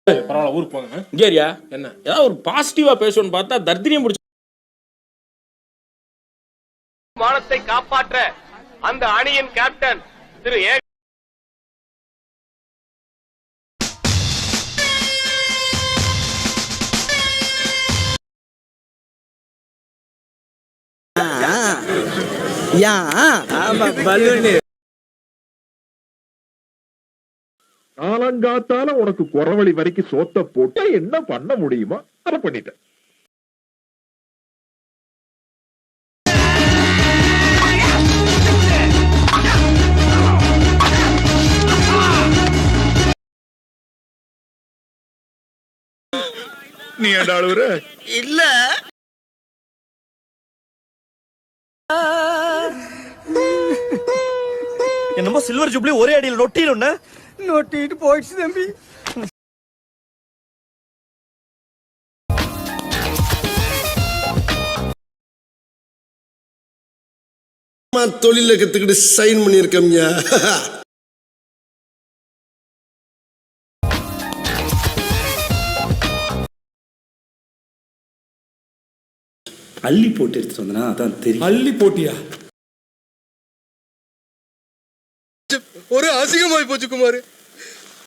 பரவாயில்ல, ஊருக்கு போங்க. கேரியா என்ன ஏதாவது ஒரு பாசிட்டிவா பேசணும்னு பார்த்தா தர்தினியம் பிடிச்ச மானத்தை காப்பாற்ற அந்த அணியின் கேப்டன் திரு ஏ காலங்காத்தால உனக்கு குறவழி வரைக்கும் சோத்த போட்டு என்ன பண்ண முடியுமோ அதை பண்ணிட்டேன். நீ ஏன்டா அழுவுற? இல்ல என்னமோ சில்வர் ஜூப்ளி ஒரே அடியில் நொட்டிடும் நோட்டிட்டு போயிடுச்சு தம்பி. தொழில கத்துக்கிட்டு சைன் பண்ணிருக்கீங்க. அள்ளி போட்டு எடுத்துட்டு வந்தனா அதான் தெரியும். அள்ளி போட்டியா? ஒரு அசிங்கமாய் போச்சு குமார்.